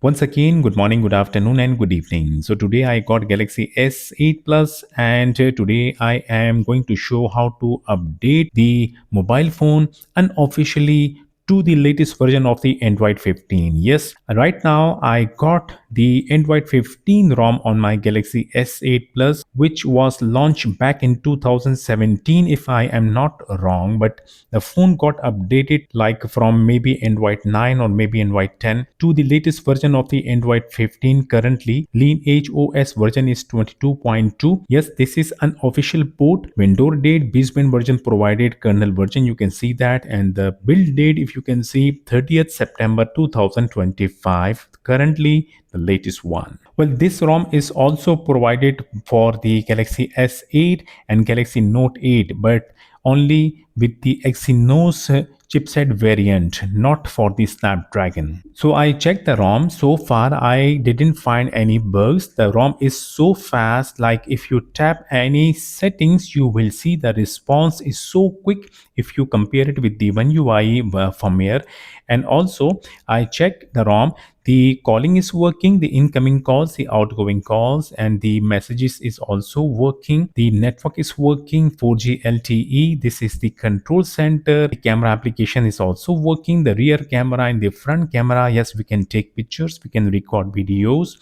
Once again, good morning, good afternoon, and good evening. So today I got Galaxy S8 Plus, and today I am going to show how to update the mobile phone unofficially to the latest version of the Android 15. Yes, right now I got the Android 15 ROM on my Galaxy S8 Plus, which was launched back in 2017, if I am not wrong. But the phone got updated like from maybe Android 9 or maybe Android 10 to the latest version of the Android 15. Currently, Lineage OS version is 22.2. Yes, this is an official port. Vendor date, baseband version provided, kernel version, you can see that, and the build date, if you can see, 30th September 2025. Currently, the latest one. Well, this ROM is also provided for the Galaxy S8 and Galaxy Note 8, but only with the Exynos chipset variant, not for the Snapdragon. So I checked the ROM. So far, I didn't find any bugs. The ROM is so fast, like if you tap any settings, you will see the response is so quick if you compare it with the One UI firmware. And also, I checked the ROM. The calling is working, the incoming calls, the outgoing calls, and the messages is also working. The network is working, 4G LTE. This is the control center. The camera application is also working. The rear camera and the front camera, yes, we can take pictures, we can record videos.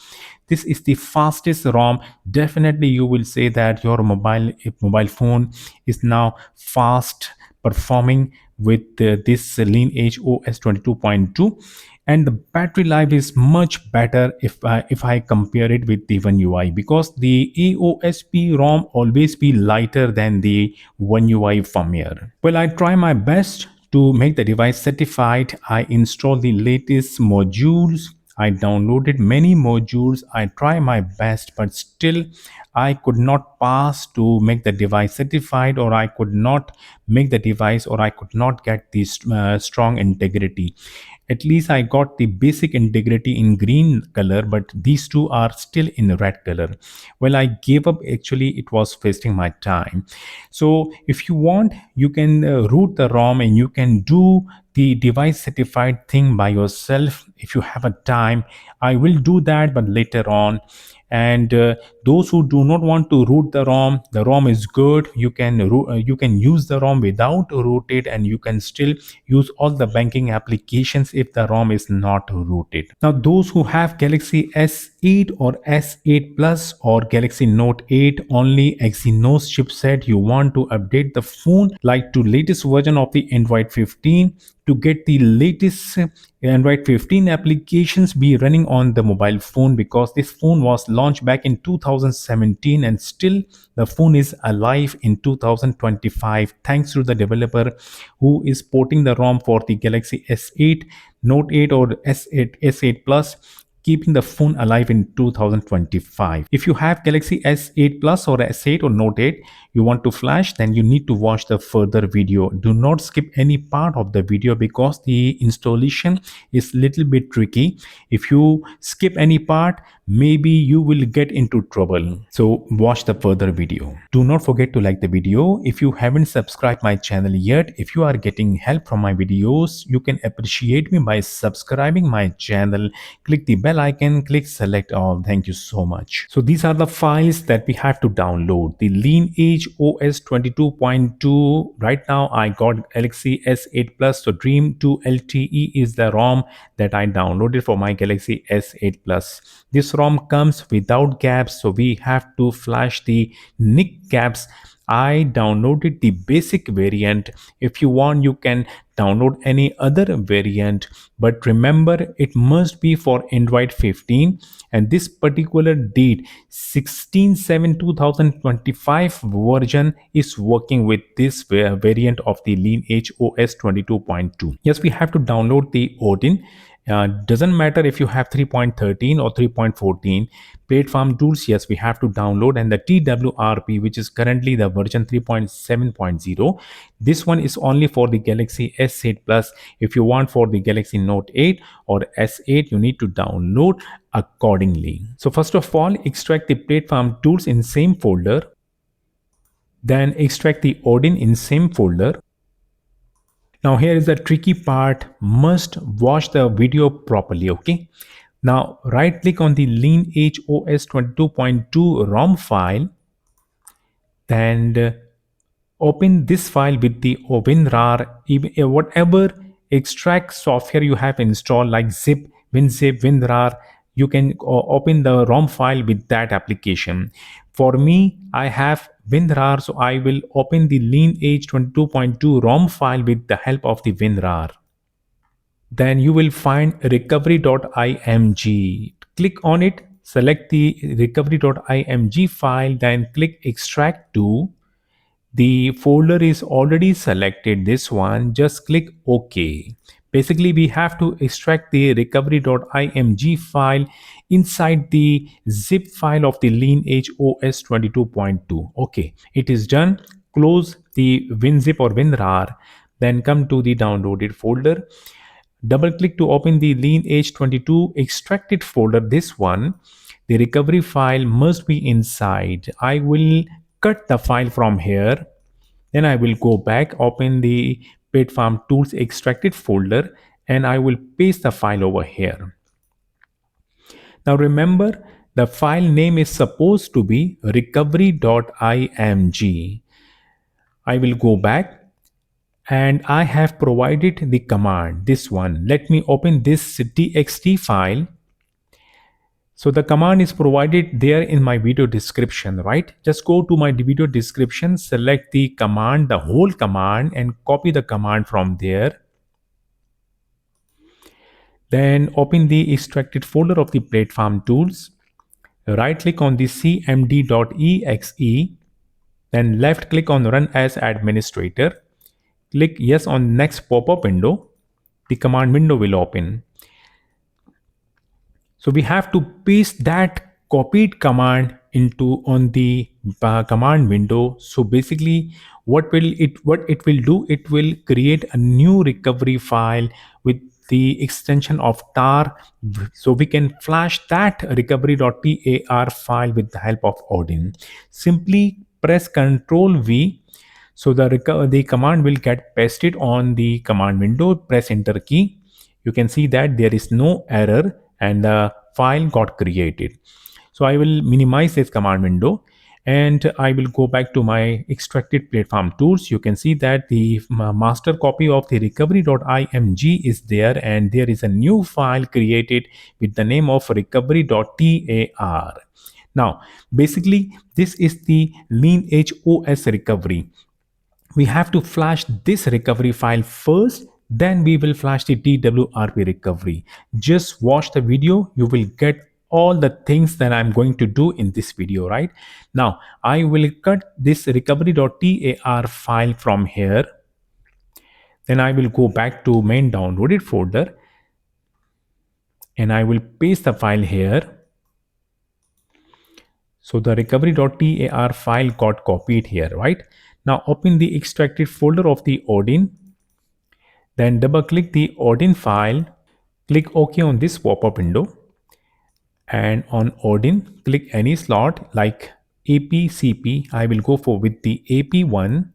This is the fastest ROM. Definitely, you will say that your mobile phone is now fast performing with this Lineage OS 22.2, and the battery life is much better if I compare it with the One UI, because the AOSP ROM always be lighter than the One UI firmware. Well, I try my best to make the device certified. I install the latest modules. I downloaded many modules. I try my best, but still I could not pass to make the device certified, or I could not make the device, or I could not get this strong integrity. At least I got the basic integrity in green color, but these two are still in red color. Well, I gave up. Actually, it was wasting my time. So if you want, you can root the ROM and you can do the device certified thing by yourself if you have a time. I will do that, but later on. And those who do not want to root the ROM is good. You can use the ROM without rooted, and you can still use all the banking applications if the ROM is not rooted. Now, those who have Galaxy S8 or S8 Plus or Galaxy Note 8 only Exynos chipset, you want to update the phone like to latest version of the Android 15 to get the latest Android 15 applications be running on the mobile phone, because this phone was launched back in 2017 and still the phone is alive in 2025 thanks to the developer who is porting the ROM for the Galaxy S8, Note 8 or S8 Plus, keeping the phone alive in 2025. If you have Galaxy S8 Plus or S8 or Note 8, you want to flash, then you need to watch the further video. Do not skip any part of the video, because the installation is little bit tricky. If you skip any part, maybe you will get into trouble. So watch the further video. Do not forget to like the video. If you haven't subscribed my channel yet, if you are getting help from my videos, you can appreciate me by subscribing my channel. Click the bell icon, click select all. Thank you so much. So these are the files that we have to download. The Lineage OS 22.2. Right now I got Galaxy S8 Plus. So Dream 2 LTE is the ROM that I downloaded for my Galaxy S8 Plus. This ROM comes without gaps, so we have to flash the NIC gaps. I downloaded the basic variant. If you want, you can download any other variant, but remember it must be for Android 15, and this particular date 16/7/2025 version is working with this variant of the Lineage OS 22.2. Yes, we have to download the Odin. Doesn't matter if you have 3.13 or 3.14 platform tools. Yes, we have to download, and the TWRP, which is currently the version 3.7.0. This one is only for the Galaxy S8 Plus. If you want for the Galaxy Note 8 or S8, you need to download accordingly. So first of all, extract the platform tools in same folder, then extract the Odin in same folder. Now here is the tricky part. Must watch the video properly. Okay, Now right click on the Lineage OS 22.2 ROM file, and open this file with the WinRAR, whatever extract software you have installed like zip, WinZip, WinRAR. You can open the ROM file with that application. For me, I have WinRAR, so I will open the Lineage 22.2 ROM file with the help of the WinRAR. Then you will find recovery.img. Click on it, select the recovery.img file, then click extract to. The folder is already selected, this one, just click OK. Basically, we have to extract the recovery.img file inside the zip file of the Lineage OS 22.2. Okay, it is done. Close the WinZip or WinRAR, then come to the downloaded folder. Double click to open the Lineage 22 extracted folder, this one. The recovery file must be inside. I will cut the file from here. Then I will go back, open the Farm Tools extracted folder, and I will paste the file over here. Now remember, the file name is supposed to be recovery.img. I will go back, and I have provided the command, this one. Let me open this txt file. So the command is provided there in my video description, right? Just go to my video description, select the command, the whole command, and copy the command from there. Then open the extracted folder of the platform tools. Right click on the cmd.exe. Then left click on run as administrator. Click yes on next pop-up window. The command window will open. So we have to paste that copied command into on the command window. So basically what it will do, it will create a new recovery file with the extension of tar, so we can flash that recovery.tar file with the help of Odin. Simply press Ctrl V, so the command will get pasted on the command window. Press enter key. You can see that there is no error and the file got created. So I will minimize this command window, and I will go back to my extracted platform tools. You can see that the master copy of the recovery.img is there, and there is a new file created with the name of recovery.tar. Now basically this is the Lineage OS recovery. We have to flash this recovery file first, then we will flash the TWRP recovery. Just watch the video, you will get all the things that I'm going to do in this video. Right now I will cut this recovery.tar file from here. Then I will go back to main downloaded folder, and I will paste the file here. So the recovery.tar file got copied here. Right now open the extracted folder of the Odin. Then double click the Odin file, click OK on this pop-up window, and on Odin click any slot like APCP. I will go for with the AP1.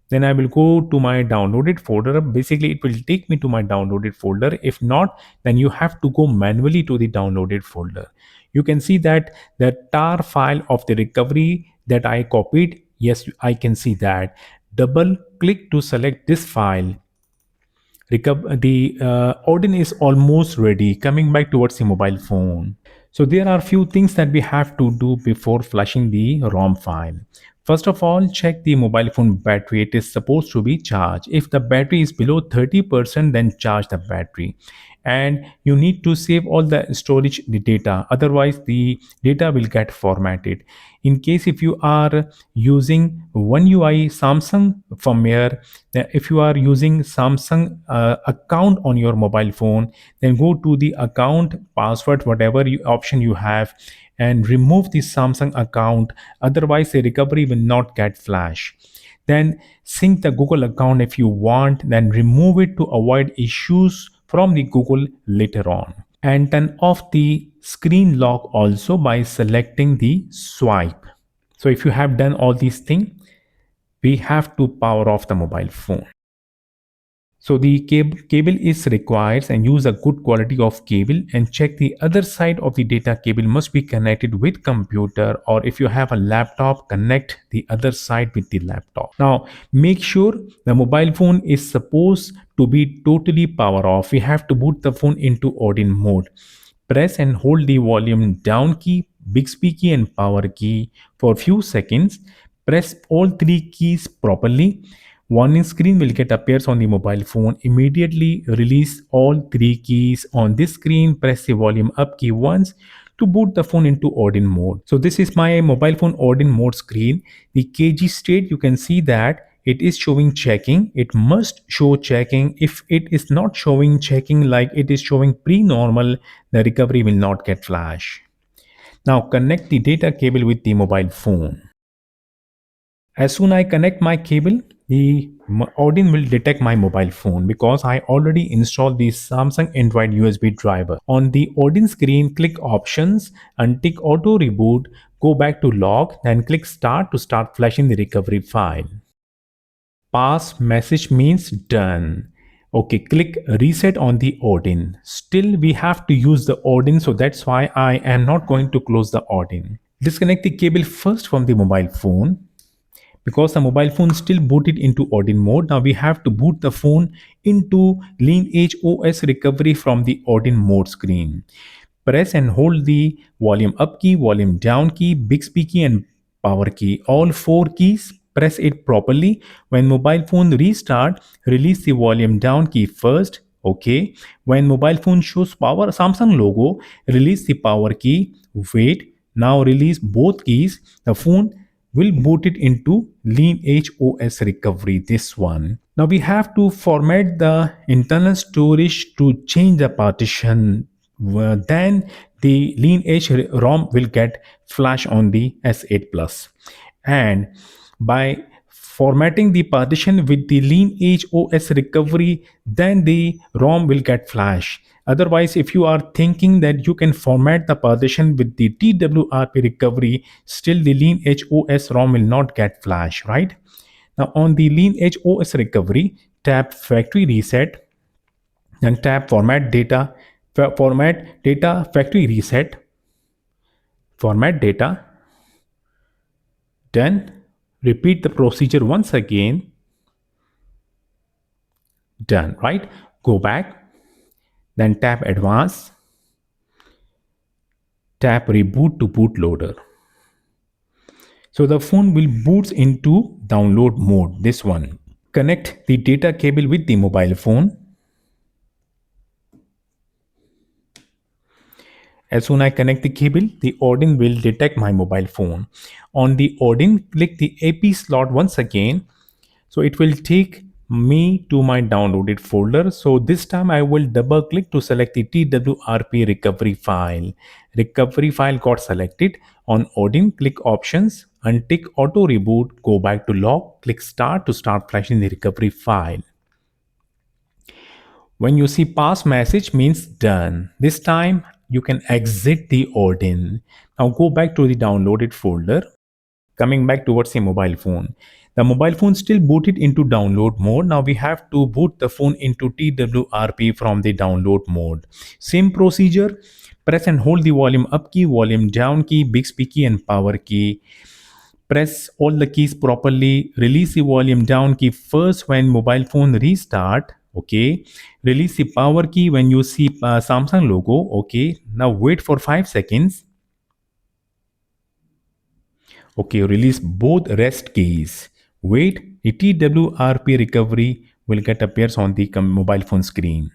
Then I will go to my downloaded folder. Basically it will take me to my downloaded folder. If not, then you have to go manually to the downloaded folder. You can see that the tar file of the recovery that I copied, yes, I can see that. Double click to select this file. The Odin is almost ready, coming back towards the mobile phone. So there are few things that we have to do before flushing the ROM file. First of all, check the mobile phone battery. It is supposed to be charged. If the battery is below 30%, then charge the battery. And you need to save all the storage data, otherwise the data will get formatted. In case if you are using One UI Samsung firmware, if you are using Samsung account on your mobile phone, then go to the account password, whatever option you have, and remove the Samsung account, otherwise the recovery will not get flash. Then sync the Google account if you want, then remove it to avoid issues from the Google later on. And turn off the screen lock also by selecting the swipe. So if you have done all these things, we have to power off the mobile phone. So the cable is required, and use a good quality of cable, and check the other side of the data cable must be connected with computer, or if you have a laptop, connect the other side with the laptop. Now make sure the mobile phone is supposed to be totally power off. We have to boot the phone into ordin mode. Press and hold the volume down key, Bixby key and power key for few seconds. Press all three keys properly. Warning screen will get appears on the mobile phone. Immediately release all three keys on this screen. Press the volume up key once to boot the phone into ordin mode. So this is my mobile phone ordin mode screen. The kg state, you can see that it is showing checking. It must show checking. If it is not showing checking, like it is showing pre-normal, the recovery will not get flash. Now connect the data cable with the mobile phone. As soon I connect my cable, the Odin will detect my mobile phone because I already installed the Samsung Android USB driver. On the Odin screen, click Options, untick Auto Reboot, go back to Log, then click Start to start flashing the recovery file. Pass message means done. Okay, click Reset on the Odin. Still, we have to use the Odin, so that's why I am not going to close the Odin. Disconnect the cable first from the mobile phone. Because the mobile phone still booted into Odin mode, now we have to boot the phone into Lineage OS recovery from the Odin mode screen. Press and hold the volume up key, volume down key, Bixby key and power key. All four keys, press it properly. When mobile phone restart, release the volume down key first. Okay. When mobile phone shows power Samsung logo, release the power key. Wait. Now release both keys. The phone will boot it into Lineage OS recovery, this one. Now we have to format the internal storage to change the partition. Then the Lineage ROM will get flash on the S8 Plus. And by formatting the partition with the Lineage OS recovery, then the ROM will get flash. Otherwise, if you are thinking that you can format the partition with the TWRP recovery, still the Lineage OS ROM will not get flash, right? Now on the Lineage OS recovery, tap factory reset, then tap format data factory reset, format data, then repeat the procedure once again. Done, right? Go back, then tap advanced, tap reboot to bootloader. So the phone will boot into download mode, this one. Connect the data cable with the mobile phone. As soon as I connect the cable, the Odin will detect my mobile phone. On the Odin, click the AP slot once again. So it will take me to my downloaded folder. So this time I will double click to select the TWRP recovery file. Recovery file got selected. On Odin, click options, untick auto reboot, go back to log, click start to start flashing the recovery file. When you see pass message means done. This time you can exit the Odin. Now go back to the downloaded folder. Coming back towards the mobile phone. The mobile phone still booted into download mode. Now we have to boot the phone into TWRP from the download mode. Same procedure. Press and hold the volume up key, volume down key, Bixby key and power key. Press all the keys properly. Release the volume down key first when mobile phone restart. Okay. Release the power key when you see Samsung logo. Okay. Now wait for 5 seconds. Okay, release both rest keys. Wait, the TWRP recovery will get appears on the mobile phone screen.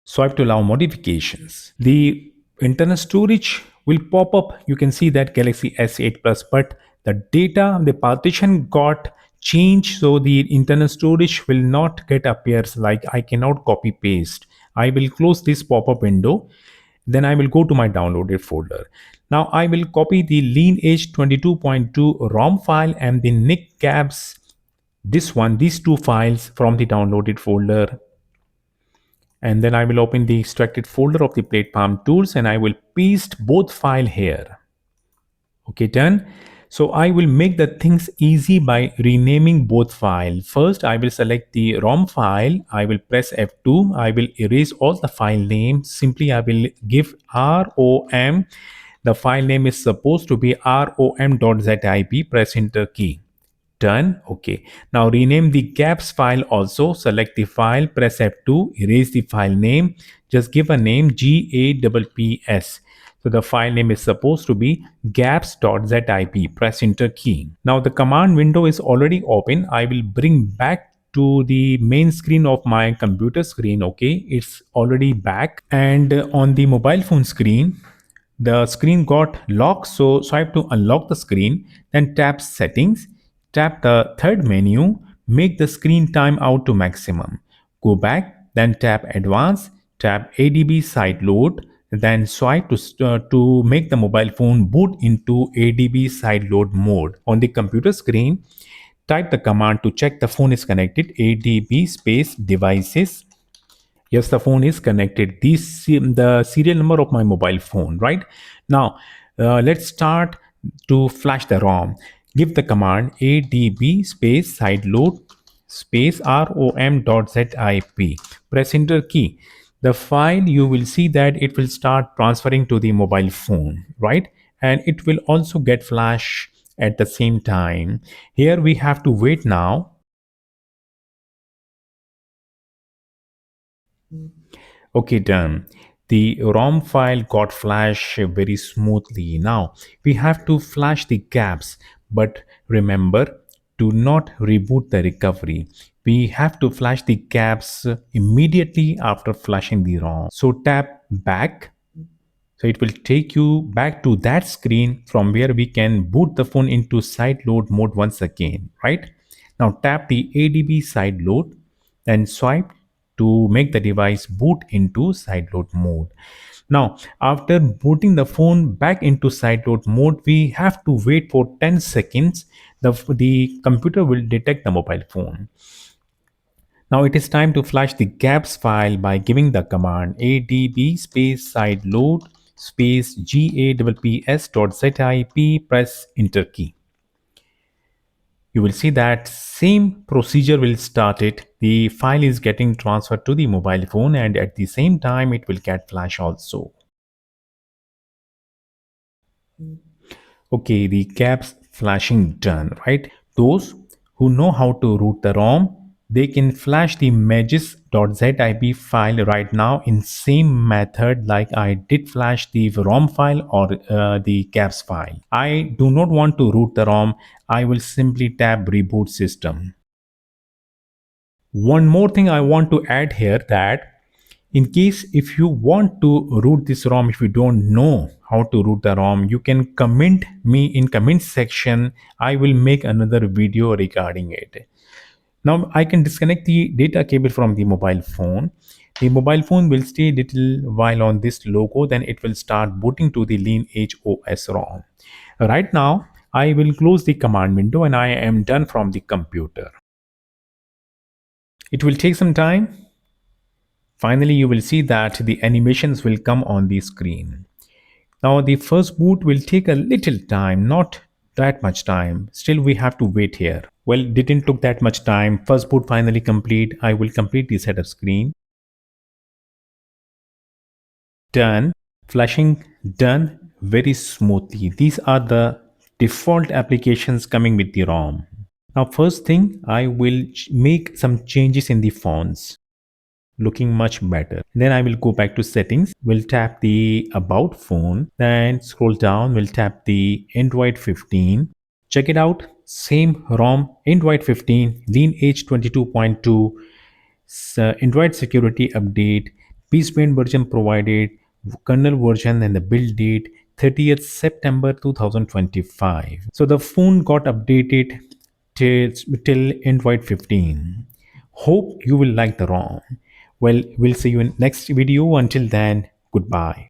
Swipe to allow modifications. The internal storage will pop up. You can see that Galaxy S8 Plus, but the data, the partition got changed, so the internal storage will not get appears. Like I cannot copy paste. I will close this pop-up window. Then I will go to my downloaded folder. Now I will copy the Lineage 22.2 ROM file and the NIC gaps, this one, these two files from the downloaded folder. And then I will open the extracted folder of the plate palm tools and I will paste both file here. Okay, done. So I will make the things easy by renaming both files. First, I will select the ROM file. I will press F2. I will erase all the file names. Simply, I will give ROM. The file name is supposed to be rom.zip. Press enter key. Done. Okay. Now rename the gaps file also. Select the file, press F2, erase the file name. Just give a name GAPPS. So the file name is supposed to be gaps.zip. Press enter key. Now the command window is already open. I will bring back to the main screen of my computer screen. Okay, it's already back, and on the mobile phone screen the screen got locked, so I have to unlock the screen. Then tap settings, tap the third menu, make the screen time out to maximum. Go back, then tap advanced, tap ADB side load, then swipe to make the mobile phone boot into ADB side load mode. On the computer screen, type the command to check the phone is connected, ADB space devices. Yes, the phone is connected. The serial number of my mobile phone, right? Now, let's start to flash the ROM. Give the command adb space sideload space rom.zip. Press enter key. The file, you will see that it will start transferring to the mobile phone, right? And it will also get flash at the same time. Here we have to wait now. Okay, done. The ROM file got flashed very smoothly. Now we have to flash the gaps, but remember, do not reboot the recovery. We have to flash the gaps immediately after flashing the ROM. So tap back. So it will take you back to that screen from where we can boot the phone into side load mode once again, right? Now tap the ADB side load and swipe to make the device boot into side load mode. Now, after booting the phone back into side load mode, we have to wait for 10 seconds. The computer will detect the mobile phone. Now it is time to flash the gaps file by giving the command adb space side load space gapps.zip. Press enter key. You will see that same procedure will start it. The file is getting transferred to the mobile phone, and at the same time it will get flash also. Okay, the gaps flashing done, right? Those who know how to root the ROM, they can flash the images.zip file right now in same method like I did flash the ROM file or the gaps file. I do not want to root the ROM. I will simply tap reboot system. One more thing I want to add here, that in case if you want to root this ROM, if you don't know how to root the ROM, you can comment me in comment section. I will make another video regarding it. Now I can disconnect the data cable from the mobile phone. The mobile phone will stay little while on this logo, then it will start booting to the Lineage OS ROM. Right now I will close the command window and I am done from the computer. It will take some time. Finally, you will see that the animations will come on the screen. Now, the first boot will take a little time, not that much time. Still, we have to wait here. Well, didn't took that much time. First boot finally complete. I will complete the setup screen. Done. Flashing done very smoothly. These are the default applications coming with the ROM. Now, first thing, I will make some changes in the fonts. Looking much better. Then I will go back to settings. We'll tap the about phone, then scroll down. We'll tap the Android 15. Check it out. Same ROM, Android 15, Lineage 22.2, Android security update, SPen version provided, kernel version and the build date 30th September 2025. So the phone got updated till Android 15. Hope you will like the ROM. Well, we'll see you in next video. Until then, goodbye.